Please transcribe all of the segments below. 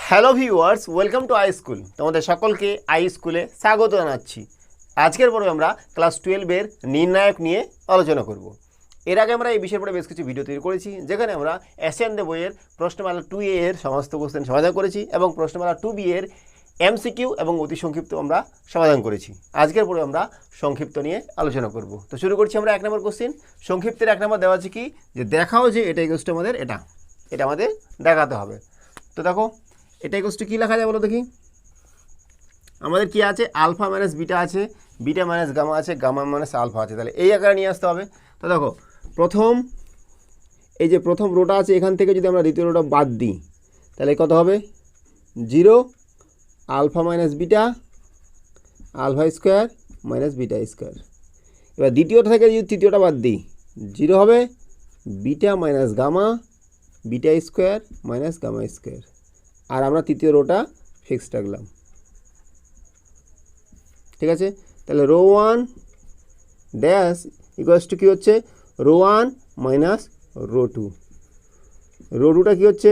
Hello viewers, welcome to I school. তোমাদের সকলকে I স্কুলে স্বাগত জানাচ্ছি। আজকের পরে আমরা ক্লাস 12-এর নির্ণায়ক নিয়ে আলোচনা করব। এর আগে আমরা এই বিষয়ের পরে বেশ কিছু ভিডিও তৈরি করেছি, যেখানে আমরা এশিয়ান দে বইয়ের প্রশ্নমালা 2A এর সমস্ত কোশ্চেন সমাধান করেছি এবং প্রশ্নমালা 2B এর এমসিকিউ এবং অতি সংক্ষিপ্ত আমরা সমাধান করেছি। আজকের পরে আমরা সংক্ষিপ্ত নিয়ে আলোচনা করব। তো শুরু করছি আমরা 1 নম্বর কোশ্চেন। সংক্ষিপ্তের 1 নম্বর দেওয়া আছে কি, যে দেখাও যে এটা ইকুয়াল টু আমাদের এটা আমাদের দেখাতে হবে। তো দেখো এটা ইকুয়াল টু কী লেখা যায় বলো দেখি। আমাদের কি আছে, আলফা মাইনাস বিটা আছে, বিটা মাইনাস গামা আছে, গামা মাইনাস আলফা আছে। তাহলে এই আকারে নিয়ে আসতে হবে। তো দেখো এই যে প্রথম রোটা আছে, এখান থেকে যদি আমরা দ্বিতীয় রোটা বাদ দিই তাহলে কত হবে, 0 alpha minus beta alpha square minus beta square. এবার দ্বিতীয়টা থেকে যদি তৃতীয়টা বাদ দিই 0 হবে beta minus gamma beta square minus gamma square. আর আমরা তৃতীয় রোটা ফিক্সড রাখলাম। ঠিক আছে, তাহলে রো 1 ড্যাশ ইকুয়ালস টু কী হচ্ছে, রো 1 মাইনাস রো 2। রো 2টা কী হচ্ছে,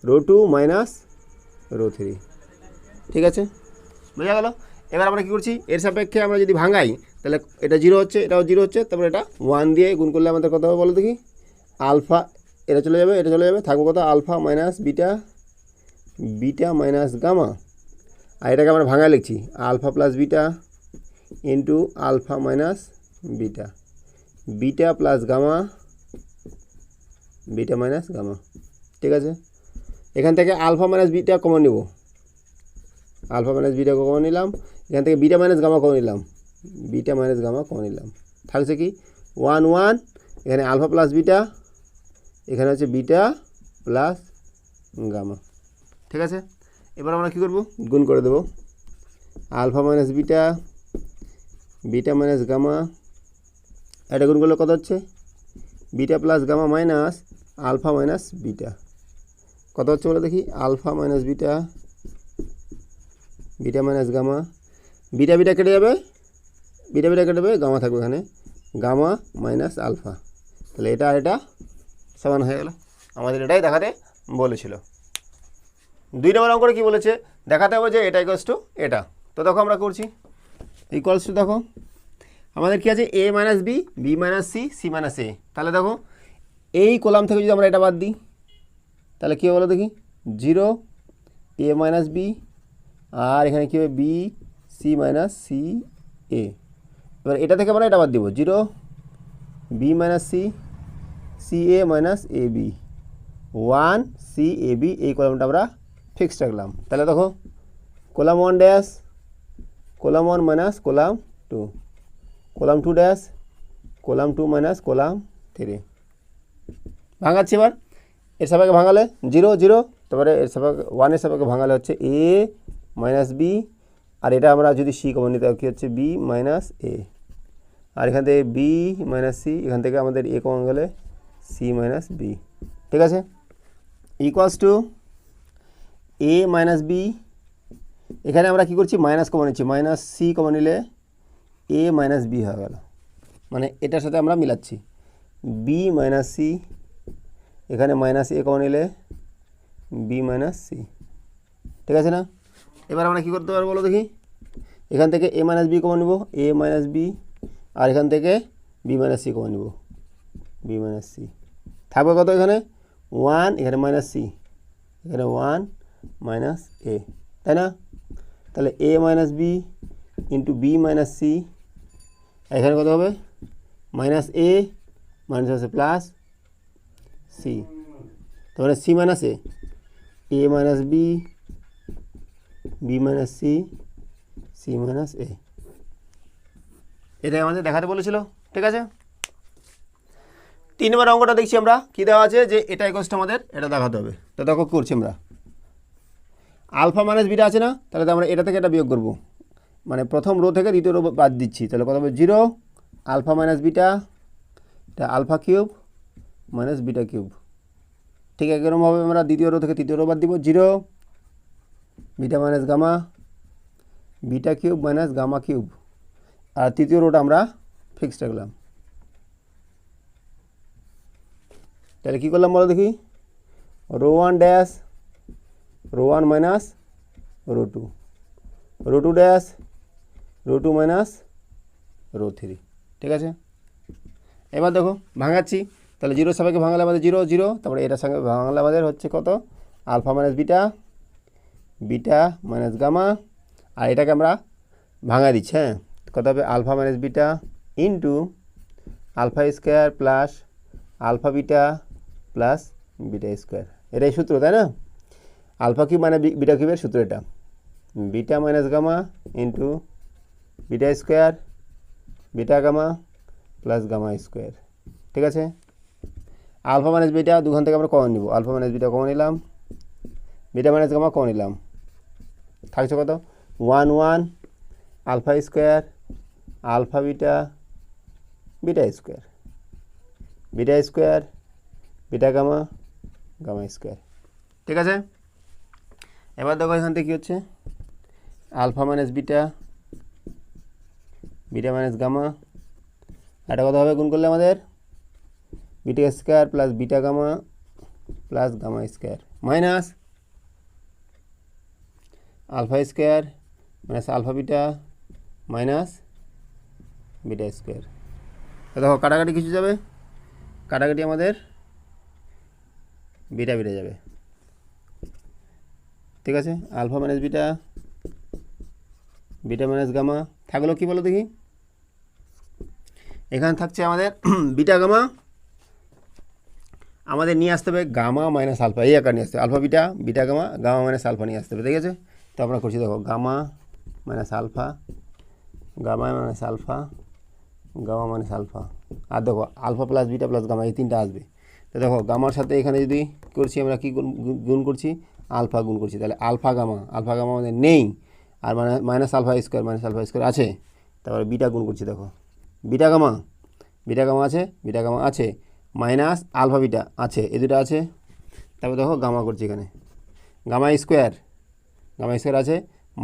রো 2 মাইনাস রো 3। ঠিক আছে, বোঝা গেল। এবার আমরা কী করছি, এর সাপেক্ষে আমরা যদি ভাঙাই তাহলে এটা 0 হচ্ছে, এটাও 0 হচ্ছে, তারপরে এটা 1 দিয়ে গুণ করলে আমাদের কত হবে বলো দেখি। আলফা এটা চলে যাবে, এটা চলে যাবে, থাকবো কত, alpha minus beta beta minus gamma. আর এটাকে আমরা ভাঙা লিখছি, alpha plus beta into alpha minus beta beta plus gamma beta minus gamma. ঠিক আছে, এখান থেকে আলফা মাইনাস বিটা কমন নেব, আলফা মাইনাস বিটা কমন নিলাম, এখান থেকে বিটা মাইনাস গামা কমন নিলাম, বিটা মাইনাস গামা কমন নিলাম, থাকছে কি 1 1, এখানে আলফা প্লাস বিটা, এখানে হচ্ছে বিটা প্লাস গামা। ঠিক আছে, এবার আমরা কী করব, গুণ করে দেব, alpha minus beta beta minus gamma, এটা গুণ করলে কত হচ্ছে, beta plus gamma minus alpha minus beta, কত হচ্ছে বলে দেখি, alpha minus beta beta minus gamma, beta beta কেটে যাবে, বিটা বিটা কেটে যাবে, গামা থাকবে এখানে, গামা মাইনাস আলফা। তাহলে এটা আর এটা সমান হয়ে গেল। আমাদের এটাই দেখাতে বলেছিল। 2 নম্বর অঙ্কটা কী বলেছে, দেখাতে হবে যে এটা ইকুয়ালস টু এটা। তো দেখো আমরা করছি, ইকুয়ালস টু দেখো আমাদের কী আছে, A minus B B minus C C minus A. তাহলে দেখো এই কলাম থেকে যদি আমরা এটা বাদ দিই তাহলে কী হবে বলো দেখি, 0 এ মাইনাস বি, আর এখানে কী হবে বি সি মাইনাস সি এ। এবার এটা থেকে আমরা এটা বাদ দিব, 0 B minus C C A minus A B, 1 C A B. এই কলামটা আমরা ফিক্সড রাখলাম। তাহলে দেখো column 1 dash column 1 minus column 2, column 2 dash column 2 minus column 3। ভাঙাচ্ছি এবার, এর সাপেক্ষে ভাঙালে 0 0, তারপরে এর সাপেক্ষে 1-এর সাপেক্ষে ভাঙালে হচ্ছে এ মাইনাস বি, আর এটা আমরা যদি সি কমন নিতে কী হচ্ছে বি মাইনাস এ, আর এখান থেকে বি মাইনাস সি, এখান থেকে আমাদের এ কমন গেলে সি মাইনাস বি। ঠিক আছে, equals to A minus B, এখানে আমরা কী করছি, মাইনাস কমন নিচ্ছি, মাইনাস সি কমন নিলে এ মাইনাস বি হয়ে গেল, মানে এটার সাথে আমরা মিলাচ্ছি, বি মাইনাস সি, এখানে মাইনাস এ কমন নিলে বি মাইনাস সি। ঠিক আছে না, এবার আমরা কী করতে পারবো বলো দেখি, এখান থেকে এ মাইনাস বি কমন নেব, এ মাইনাস বি, আর এখান থেকে বি মাইনাস সি কমন নেব, বি মাইনাস সি, থাকবে কত এখানে 1, এখানে মাইনাস সি, এখানে 1 মাইনাস এ, তাই না। তাহলে A minus B into B minus C, এখানে কত হবে মাইনাস এ মাইনাস আছে প্লাস সি, তারপরে C minus A minus B B minus C C minus A. এটাই আমাদের দেখাতে বলেছিল। ঠিক আছে, 3 নম্বর অঙ্কটা দেখছি আমরা, কী দেওয়া আছে, যে এটা ইকুয়ালস টু আমাদের এটা দেখাতে হবে। তো দেখো করছি আমরা, আলফা মাইনাস বিটা আছে না, তাহলে তো আমরা এটা থেকে এটা বিয়োগ করবো, মানে প্রথম রো থেকে দ্বিতীয় রো বাদ দিচ্ছি। তাহলে কত হবে 0 আলফা মাইনাস বিটা, এটা alpha cube minus beta cube. ঠিক একরকমভাবে আমরা দ্বিতীয় রো থেকে তৃতীয় রো বাদ দিব, 0 beta minus gamma beta cube minus gamma cube, আর তৃতীয় রোটা আমরা ফিক্সড রাখলাম। তাহলে কী করলাম বলো দেখি, row 1 dash row one minus row two dash row two minus row three. ঠিক আছে, এবার দেখো ভাঙাচ্ছি, তাহলে জিরোর সাপেক্ষে ভাঙালে আমাদের 0 0, তারপরে এটার সঙ্গে ভাঙালে আমাদের হচ্ছে কত, alpha minus beta, beta minus gamma, আর এটাকে আমরা ভাঙা দিচ্ছি। হ্যাঁ, কত হবে, alpha minus beta into alpha square plus alpha beta plus beta square. এটাই সূত্র, তাই না? আলফা কিউব মানে বিটা কিউবের সূত্র এটা, beta minus gamma into beta square beta gamma plus gamma square. ঠিক আছে, আলফা মাইনাস বিটা দুখান থেকে আমরা কমন নিব, আলফা মাইনাস বিটা কমন নিলাম, বিটা মাইনাস গামা কমন নিলাম, থাকছে কত, 1 1 alpha square alpha beta beta square beta gamma gamma square. ঠিক আছে, এবার দেখো এখান থেকে কী হচ্ছে, alpha minus beta beta minus gamma, এটা কত হবে গুণ করলে আমাদের, beta square plus beta gamma plus gamma square minus alpha square minus alpha beta minus beta square. দেখো কাটাকাটি কিছু যাবে, কাটাকাটি আমাদের বিটা বিটা যাবে। ঠিক আছে, alpha minus beta beta minus gamma থাকলো কি বলো দেখি, এখানে থাকছে আমাদের বিটা গামা, আমাদের নিয়ে আসতে হবে গামা মাইনাস আলফা, এই আকার নিয়ে আসতে হবে, alpha beta beta gamma gamma minus alpha নিয়ে আসতে হবে। ঠিক আছে, তো আমরা করছি দেখো gamma minus alpha gamma minus alpha gamma minus alpha, আর দেখো alpha plus beta plus gamma, এই তিনটা আসবে। তো দেখো গামার সাথে এখানে যদি করছি আমরা কি গুণ করছি, আলফা গুণ করছি, তাহলে আলফা গামা আমাদের নেই, আর মাইনাস আলফা স্কোয়ার আছে, তারপরে বিটা গুণ করছি, দেখো বিটা গামা আছে মাইনাস আলফা বিটা আছে, এই দুটো আছে, তারপর দেখো গামা করছি এখানে, গামা স্কোয়ার আছে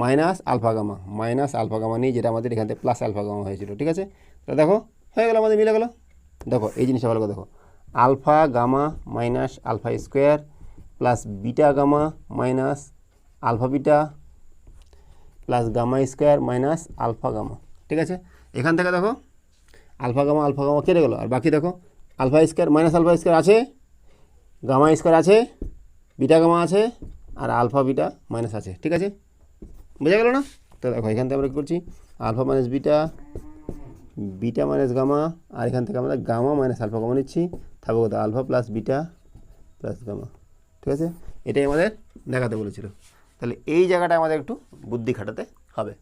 মাইনাস আলফা গামা নেই, যেটা আমাদের এখান থেকে প্লাস আলফা গামা হয়েছিল। ঠিক আছে, তো দেখো হয়ে গেল, আমাদের মিলে গেল। দেখো এই জিনিসটা ভালো করে দেখো, alpha gamma minus alpha square plus beta gamma minus alpha beta plus gamma square minus alpha gamma. ঠিক আছে, এখান থেকে দেখো আলফা গামা কেটে গেলো, আর বাকি দেখো alpha square minus alpha square আছে, গামা স্কোয়ার আছে, বিটা গামা আছে, আর আলফা বিটা মাইনাস আছে। ঠিক আছে, বোঝা গেল না? তো দেখো এখান থেকে আমরা কী করছি, alpha minus beta beta minus gamma, আর এখান থেকে আমরা গামা মাইনাস আলফা গামা নিচ্ছি, থাকবে কত, alpha plus beta plus gamma. ঠিক আছে, এটাই আমাদের দেখাতে বলেছিল। তাহলে এই জায়গাটা আমাদের একটু বুদ্ধি খাটাতে হবে।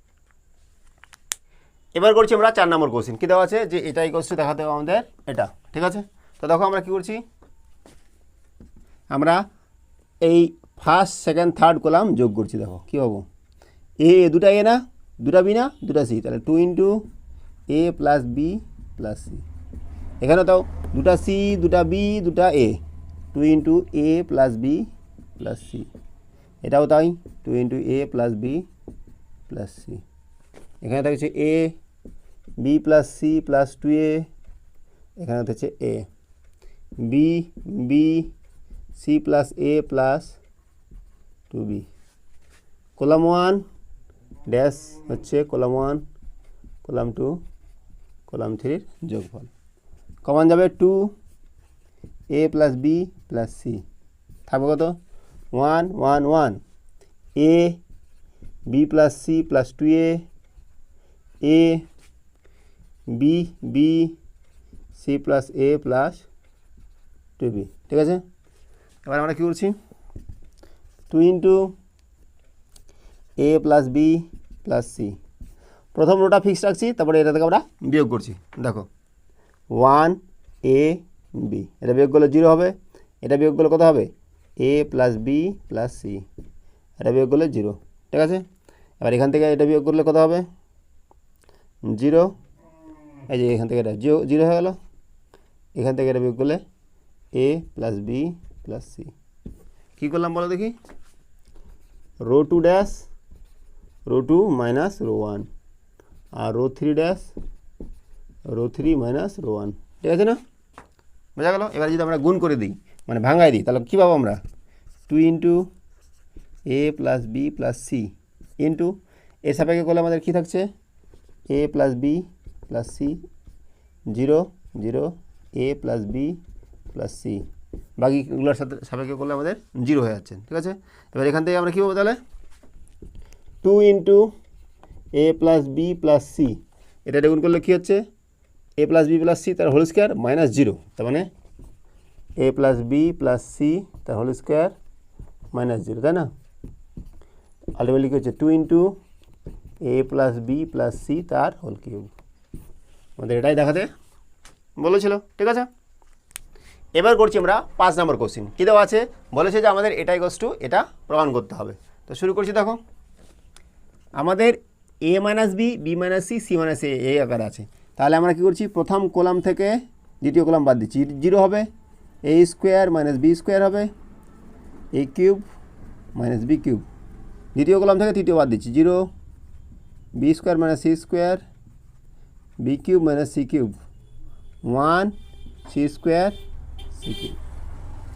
এবার করছি আমরা 4 নম্বর কোশ্চেন, কী দেওয়া আছে, যে এটাই কোশ্চেন দেখাতে হবে আমাদের এটা। ঠিক আছে, তো দেখো আমরা কী করছি, আমরা এই ফার্স্ট সেকেন্ড থার্ড কলাম যোগ করছি। দেখো কী হবো, দুটা এ না, দুটা বি না, দুটা সি, তাহলে 2 into A plus B plus C. এখানে তাও দুটা সি দুটা বি দুটা A, 2 into A plus B plus C, এটাও তাই 2 into A plus B plus C. এখানে থাকছে A B plus C plus 2a, এখানে থাকছে A B B C plus A plus 2b। Column 1 dash হচ্ছে column 1 column 2 column 3 যোগফল, common যাবে 2a plus B plus C, থাকবে কত 1 1 1, a b plus C plus 2a, a b b সি plus A plus 2b। ঠিক আছে, এবার আমরা কী করছি, 2 into A plus B plus C, প্রথম রোটা ফিক্স রাখছি, তারপরে এটা থেকে আমরা বিয়োগ করছি। দেখো 1 a b, এটা বিয়োগ করলে 0 হবে, এটা বিয়োগ করলে কত হবে, a plus B plus C, এটা বিয়োগ করলে 0। ঠিক আছে, এবার এখান থেকে এটা বিয়োগ করলে কত হবে 0, এই যে এখান থেকে এটা 0 হয়ে গেল, এখান থেকে এটা বিয়োগ করলে a plus B plus C. কী করলাম বলো দেখি, row 2 dash row 2 minus row 1, আর row 3 dash row 3 minus row 1। ঠিক আছে না, বোঝা গেল? এবার যদি আমরা গুণ করে দিই মানে ভাঙাই দিই, তাহলে কী পাবো আমরা, 2 into A plus B plus C into এর সাপেক্ষে করলে আমাদের কী থাকছে A plus B plus C 0 0 A plus B plus C, বাকিগুলোর সাথে সাপেক্ষে করলে আমাদের 0 হয়ে যাচ্ছে। ঠিক আছে, এবার এখান থেকে আমরা কী পাবো তাহলে 2 into A plus B plus C, এটা গুণ করলে কী হচ্ছে এ প্লাস বি প্লাস সি তার হোল স্কোয়ার মাইনাস 0, তার মানে এ প্লাস বি প্লাস সি তার হোল স্কোয়ার মাইনাস 0, তাই না? আলটিমেটলি কী হচ্ছে 2 into A plus B plus C তার হোল কিউব, আমাদের এটাই দেখাতে বলেছিল। ঠিক আছে, এবার করছি আমরা 5 নম্বর কোশ্চিন। কী দেওয়া আছে, বলেছে যে আমাদের এটা ইকুয়ালস টু এটা প্রমাণ করতে হবে। তো শুরু করছি, দেখো আমাদের A minus B, B minus C, C minus A এই আকারে আছে। তাহলে আমরা কী করছি, প্রথম কলাম থেকে দ্বিতীয় কলাম বাদ দিচ্ছি, 0 হবে, A square minus B square হবে, A cube minus B cube. দ্বিতীয় কলাম থেকে তৃতীয় বাদ দিচ্ছি, 0 B square minus C square, B cube minus C cube, 1 C square C cube.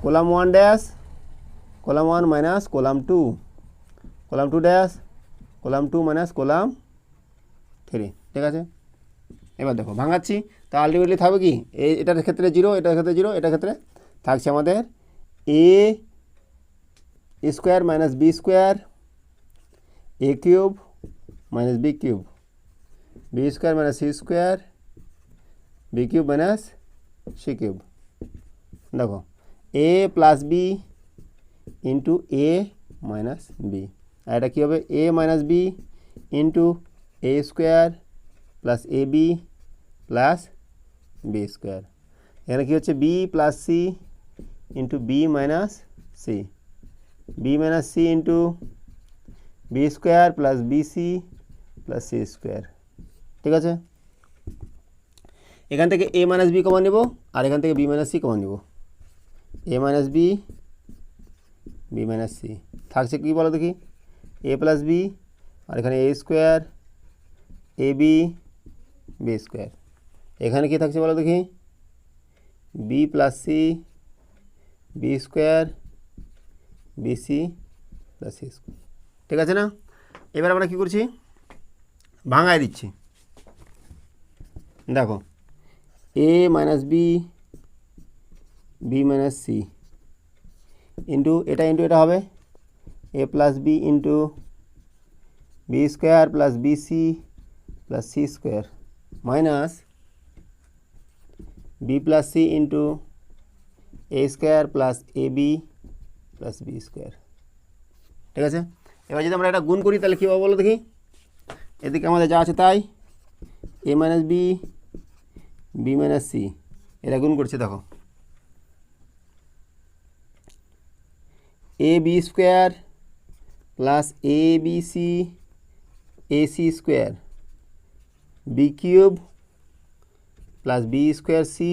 Column 1 dash, column 1 minus column 2, column 2 dash, column 2 minus column 3। ঠিক আছে, এবার দেখো ভাঙাচ্ছি, তা আলটিমেটলি থাকবে কি এটার ক্ষেত্রে 0, এটার ক্ষেত্রে 0, এটার ক্ষেত্রে থাকছে আমাদের A square minus B square, A cube minus B cube, B square minus C square, B cube minus C cube. দেখো A plus B into A minus B, আর এটা কী হবে A minus B into A square plus A B plus B square. এখানে কী হচ্ছে B plus C into B minus C, B minus C into B square plus B C plus C square. ঠিক আছে, এখান থেকে এ minus B common নেব, আর এখান থেকে বি মাইনাস সি কমন নেব, A minus B, B minus C থাকছে কী বলো দেখি এ প্লাস বি, আর এখানে A square A B B square. এখানে কী থাকছে বলো দেখি B plus C B square B C plus C square. ঠিক আছে না, এবার আমরা কী করছি ভাঙায় দিচ্ছি। দেখো A minus B, B minus C into এটা হবে A plus B into B square plus B C plus C square minus B plus C into A square plus A B plus B square. ঠিক আছে, এবার যদি আমরা এটা গুণ করি তাহলে কী হবে বলো দেখি, এদিকে আমাদের যা আছে তাই A minus B, B minus C, এটা গুণ করছে। দেখো A B square plus A B C A C square, B cube plus B square C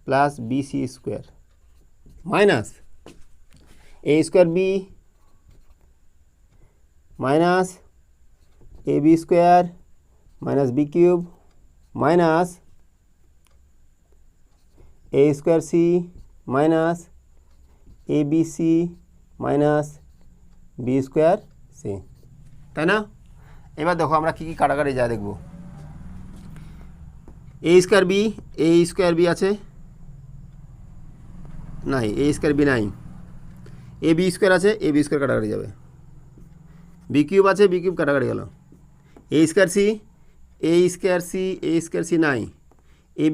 plus B C square minus A square B minus A B square minus B cube minus A square C minus A B C minus B square C, তাই না? এবার দেখো আমরা কী কী কাটাকাটি যা দেখব, এ square B আছে নাই, এ স্কোয়ার বি নাই, এ বি স্কোয়ার আছে, এ বি স্কোয়ার কাটাকাটি যাবে, বি কিউব আছে, বি কিউব কাটাকাটি গেল, এ স্কোয়ার সি নাই, এ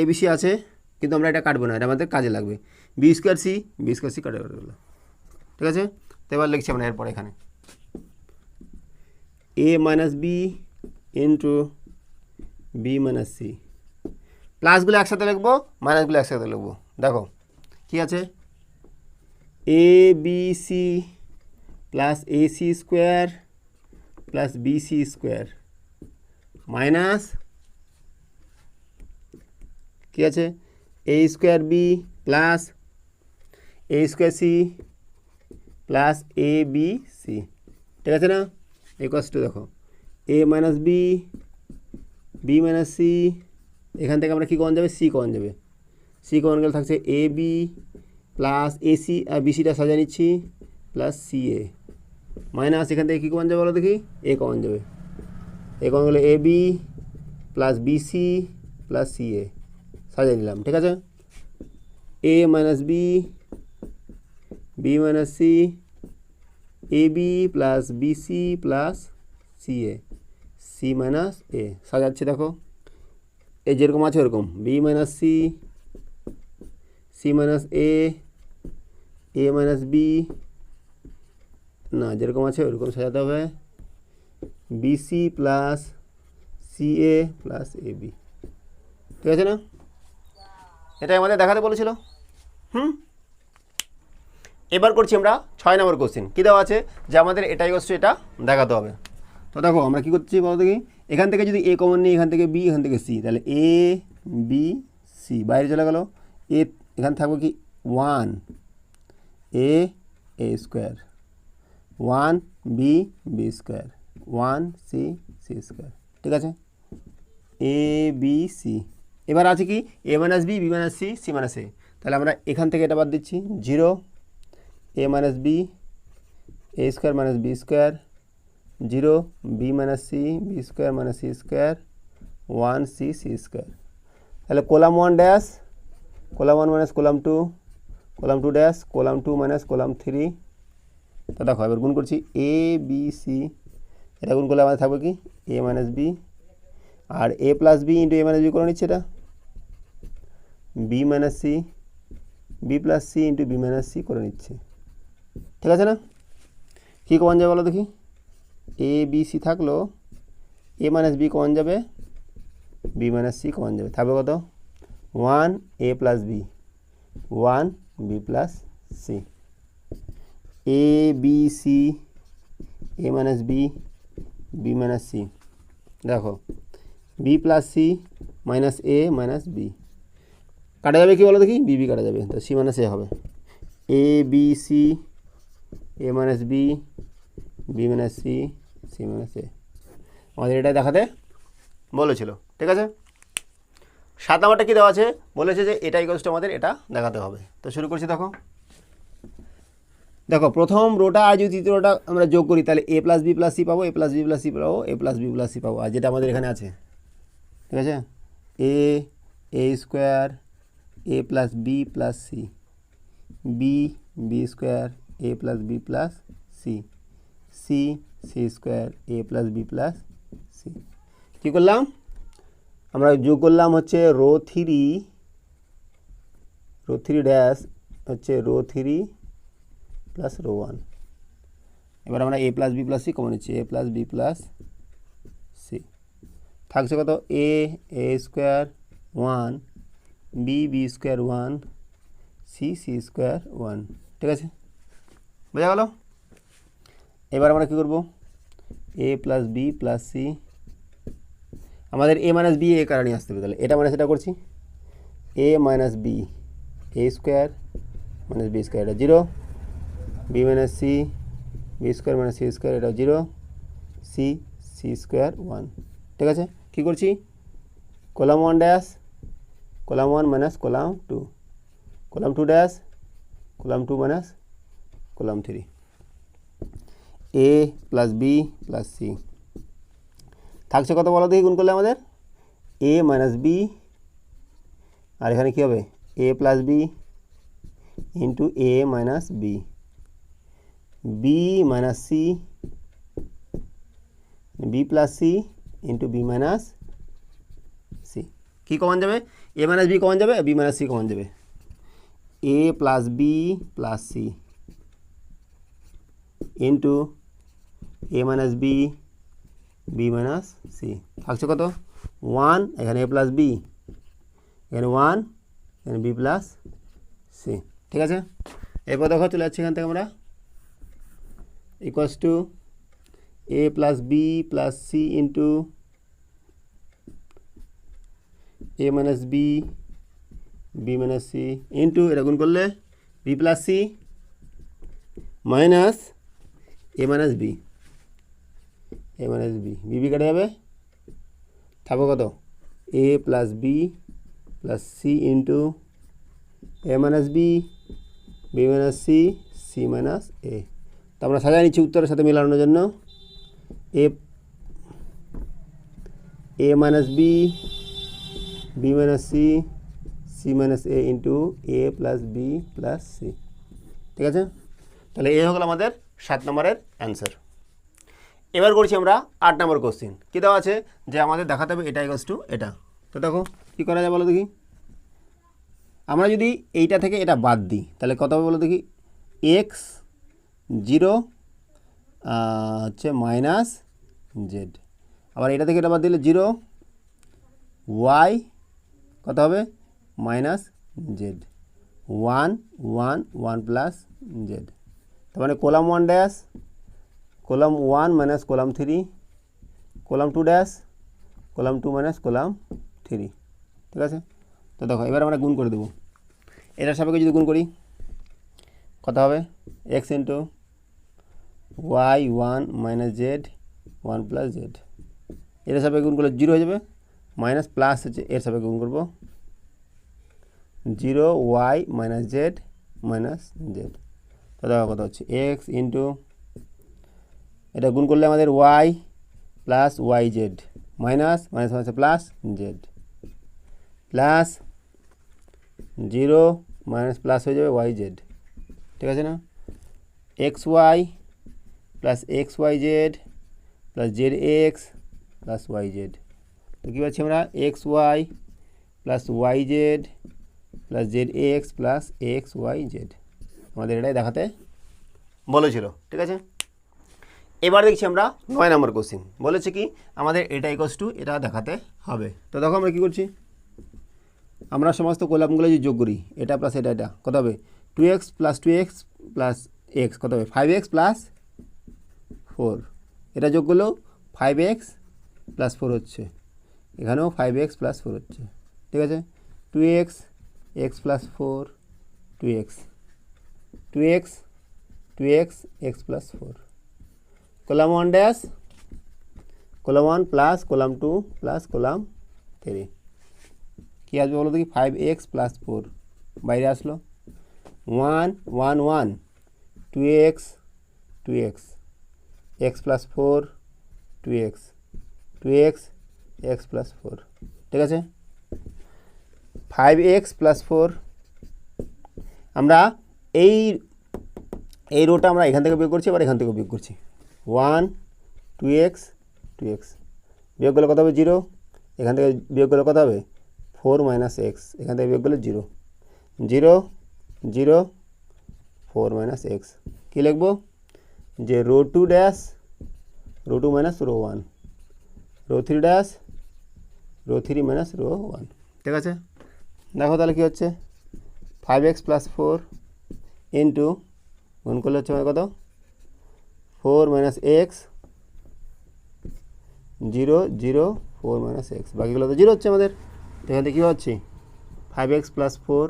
বি সি আছে কিন্তু আমরা এটা কাটবো না, এটা আমাদের কাজে লাগবে, বি স্কোয়ার সি কাটাকাটি গেল। ঠিক আছে, তো এবার লিখছি আমরা এরপর এখানে A minus B into B minus C, প্লাসগুলো একসাথে লিখবো মাইনাসগুলো একসাথে লিখবো। দেখো কী আছে A B C plus A C square plus B C square minus কী আছে A square B plus A square C plus A B C. ঠিক আছে না, এই কষ্ট দেখো A minus B, B minus C, এখান থেকে আমরা কী কমন যাবে সি কমন যাবে, সি কমন গেলে থাকছে A B plus A C আর বি সিটা সাজিয়ে নিচ্ছি প্লাস সি এ মাইনাস এখান থেকে কী কমন যাবে বলো দেখি, এ কমন যাবে, এ কমন গেলে A B plus BC plus C A সাজিয়ে নিলাম, ঠিক আছে। A minus B, B minus C, A B plus BC plus C A, C minus A সাজাচ্ছি, দেখো এ যেরকম আছে ওরকম, B minus C, C minus A minus B, না যেরকম আছে ওরকম সাজাতে হবে, BC plus C A plus A B, ঠিক আছে না? এটাই আমাদের দেখাতে বলেছিল। এবার করছি আমরা 6 নম্বর কোশ্চেন। কী দেওয়া আছে যে আমাদের এটাই কোশ্চেন, এটা দেখাতে হবে। তো দেখো আমরা কী করছি বলো দেখি, এখান থেকে যদি এ কমন নিই, এখান থেকে বি, এখান থেকে সি, তাহলে এ বি সি বাইরে চলে গেল, এ এখানে থাকবে কি 1 A square, 1 B square, 1 C square, ঠিক আছে, এ বি সি। এবার আছে কি A minus B minus C, C minus A, তাহলে আমরা এখান থেকে এটা বাদ দিচ্ছি, 0 A minus B square minus B square, 0 B minus C square minus C square, 1 C square. তাহলে column 1 dash, column 1 minus column 2, column 2 dash, column 2 minus column 3। তো দেখো এবার গুণ করছি এ বি সি, এটা গুণ করলে আমাদের থাকবে কি এ মাইনাস বি, আর A plus B into A minus B করে নিচ্ছে, এটা B minus C, B plus C into B minus C করে নিচ্ছে, ঠিক আছে না? কী কমন যাবে বলো দেখি, এ বি সি থাকলো, এ মাইনাস বি কমন যাবে, বি মাইনাস সি কমন যাবে, থাকবে কত 1 A plus B, 1 B plus C, A B C, A minus B minus C, দেখো B plus C minus A minus B কাটা যাবে, কি বলো দেখি বি কাটা যাবে, তো সি মাইনাস এ হবে, A B C, A minus B minus C, C minus A, আমাদের এটাই দেখাতে বলেছিল, ঠিক আছে। 7 নাম্বারটা কী দেওয়া আছে, বলেছে যে এটা ইকুয়ালস টু আমাদের এটা দেখাতে হবে। তো শুরু করছি, দেখো দেখো প্রথম রোটা আর যদি তৃতীয় রোটা আমরা যোগ করি, তাহলে A plus B plus C পাবো, A plus B plus C পাবো, A plus B plus C পাবো, আর যেটা আমাদের এখানে আছে, ঠিক আছে, A square A plus B plus C, B square A plus B plus C, C square A plus B plus C. কী করলাম আমরা, যোগ করলাম হচ্ছে রো থ্রি ড্যাশ হচ্ছে রো 3 প্লাস রো 1। এবার আমরা A plus B plus C common নিচ্ছি, A plus B plus C থাকছে কত, A square 1 B square 1 C square 1, ঠিক আছে, বোঝা গেল। এবার আমরা কী করব, A plus B plus C, আমাদের এ মাইনাস বি এ কারণে আসতে হবে, তাহলে এটা মানে সেটা করছি, A minus B A square minus B square, এটা 0, B minus C B square minus C square, এটা 0, সি স্কোয়ার 1, ঠিক আছে। কী করছি, column 1 dash, column 1 minus column 2, column 2 dash, column 2 minus column 3, A plus B plus C থাকছে কত বলো দেখি, গুণ করলে আমাদের এ মাইনাস বি, আর এখানে কী হবে A plus B into A minus B minus C, B plus C into B minus C. কী কমন যাবে, এ মাইনাস বি কমন যাবে, বি মাইনাস সি কমন যাবে, A plus B plus C into A minus B minus C থাকছে কত 1, এখানে এ plus B, এখানে 1, এখানে B plus C, ঠিক আছে। এরপর দেখো চলে যাচ্ছে এখান থেকে আমরা equals to A plus B plus C into A minus B minus C into এটা গুণ করলে B plus C minus A minus B B কাটে যাবে, থাকবে কত A plus B plus C into A minus B minus C minus A, তো আমরা সাজায় নিচ্ছি উত্তরের সাথে মেলানোর জন্য। A minus B, B minus C, C minus A into A plus B plus C. ঠিক আছে, তাহলে এই হলো আমাদের 7 নম্বরের অ্যান্সার। এবার করছি আমরা 8 নম্বর কোশ্চেন। কী দেওয়া আছে যে আমাদের দেখাতে হবে এটা ইকুয়ালস টু এটা। তো দেখো কী করা যায় বলো দেখি। আমরা যদি এইটা থেকে এটা বাদ দিই তাহলে কত হবে বলো দেখি। এক্স 0 হচ্ছে মাইনাস জেড, আবার এটা থেকে এটা বাদ দিলে 0, ওয়াই কত হবে মাইনাস জেড, 1 1 1 প্লাস জেড। তার মানে column 1 dash, column 1 minus column 3, column 2 dash, column 2 minus column 3। ঠিক আছে, তো দেখো এবার আমরা গুণ করে দেবো। এটার সাপেক্ষে যদি গুণ করি কত হবে, X into Y 1 minus Z 1 plus Z. এটার সাপেক্ষে গুণ করলে 0 হয়ে যাবে, মাইনাস প্লাস হচ্ছে এর সাপেক্ষে গুণ করবো 0 Y minus Z minus Z. তো দেখো কত হচ্ছে এক্স ইন্টু এটা গুণ করলে আমাদের Y plus Y Z minus minus minus plus Z plus 0 minus plus হয়ে যাবে ওয়াই জেড। ঠিক আছে না, X Y plus X Y Z plus Z X plus Y Z. তো কী পাচ্ছি আমরা X Y plus Y Z plus Z X plus X Y Z. আমাদের এটাই দেখাতে বলেছিল। ঠিক আছে, এবার দেখছি আমরা 9 নম্বর কোশ্চেন। বলেছে কি আমাদের এটা ইকুয়ালস টু এটা দেখাতে হবে। তো দেখো আমরা কী করছি, আমরা সমস্ত কলামগুলো যদি যোগ করি এটা প্লাস এটা এটা কত হবে 2x plus 2x plus x কত হবে 5x প্লাস 4। এটা যোগ করলেও 5x প্লাস 4 হচ্ছে, এখানেও 5x প্লাস 4 হচ্ছে। ঠিক আছে, 2x x plus 4 2x 2x 2x x plus 4। Column 1 dash, column 1 plus column 2 plus column 3 কী আসবে বলো দেখি 5x প্লাস 4 বাইরে আসলো 1 1 1 2x 2x x plus 4 2x 2x x plus 4। ঠিক আছে, 5x প্লাস 4 আমরা এই রোটা আমরা এখান থেকে বিয়োগ করছি, আবার এখান থেকে বিয়োগ করছি 1 2x 2x বিয়োগ করলে কত হবে 0, এখান থেকে বিয়োগ করলে কত হবে 4 মাইনাস এক্স, এখান থেকে বিয়োগ করলে 0 0 0 4 মাইনাস এক্স। কী লিখবো যে row 2 dash row 2 minus row 1 row 3 dash row 3 minus row 1। ঠিক আছে, দেখো তাহলে কী হচ্ছে 5x প্লাস 4 ইন্টু গুণ করলে হচ্ছে আমার কত 4 মাইনাস এক্স 0 0 4 মাইনাস এক্স, বাকিগুলো তো 0 হচ্ছে আমাদের। এখান থেকে কী হচ্ছে 5x plus 4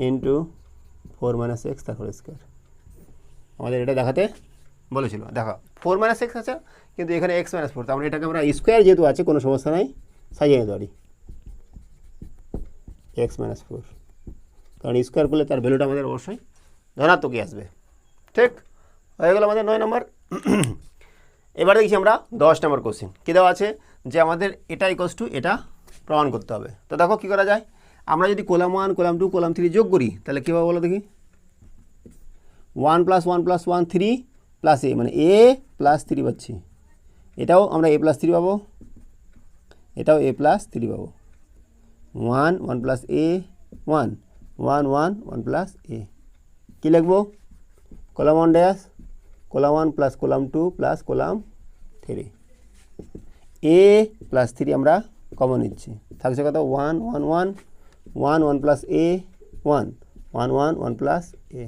into 4 minus x তারপর স্কোয়ার। আমাদের এটা দেখাতে বলেছিল। দেখা 4 মাইনাস এক্স আছে কিন্তু এখানে এক্স মাইনাস 4, তার মানে এটাকে আমরা স্কোয়ার যেহেতু আছে কোনো সমস্যা নাই সাজিয়ে নিতে পারি এক্স মাইনাস 4, কারণ স্কোয়ার করলে তার ভ্যালুটা আমাদের অবশ্যই ধনাত্মকই আসবে। ঠিক হয়ে গেল আমাদের 9 নম্বর। এবার দেখছি আমরা 10 নম্বর কোশ্চেন। কী দেওয়া আছে যে আমাদের এটা ইকুয়ালস টু এটা প্রমাণ করতে হবে। তো দেখো কী করা যায়, আমরা যদি কলাম 1 কলাম 2 কলাম 3 যোগ করি তাহলে কীভাবে বলো দেখি 1 প্লাস 1 প্লাস 1 3 প্লাস এ, মানে এ প্লাস 3 পাচ্ছি, এটাও আমরা এ প্লাস 3 পাবো, এটাও এ প্লাস 3 পাবো 1 1 প্লাস এ 1 1 1 1 প্লাস এ। কী লিখবো column 1 dash column 1 plus column 2 plus column 3 A plus 3 আমরা কমন নিচ্ছি, থাকছে কত 1 1 1 1 1 প্লাস এ 1 1 1 1 প্লাস এ।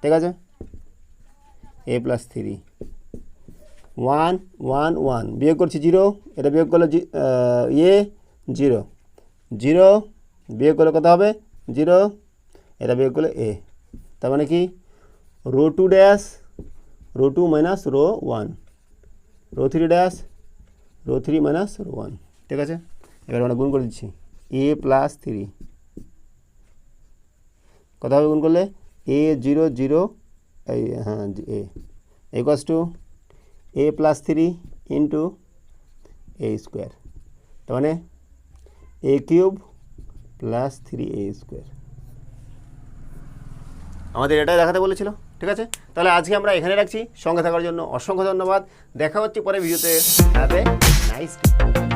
ঠিক আছে, এ প্লাস 3 1 1 1 বিয়োগ করছি 0, এটা বিয়োগ করলে এ 0 0 বিয়োগ করলে কত হবে 0, এটা বিয়োগ করলে এ। তার মানে কি row 2 dash row 2 minus row 1 row 3 dash row 3 minus row 1। ঠিক আছে, এবার আমরা গুণ করে দিচ্ছি এ প্লাস 3 কত হবে গুণ করলে এ 0 0 এই হ্যাঁ A equals to A plus 3 into A square, তার মানে এ কিউব প্লাস 3a স্কোয়ার। আমাদের এটাই দেখাতে বলেছিল। ঠিক আছে, তাহলে আজকে আমরা এখানে রাখছি। সঙ্গে থাকার জন্য অসংখ্য ধন্যবাদ। দেখা হচ্ছে পরে ভিডিওতে। Have a nice day.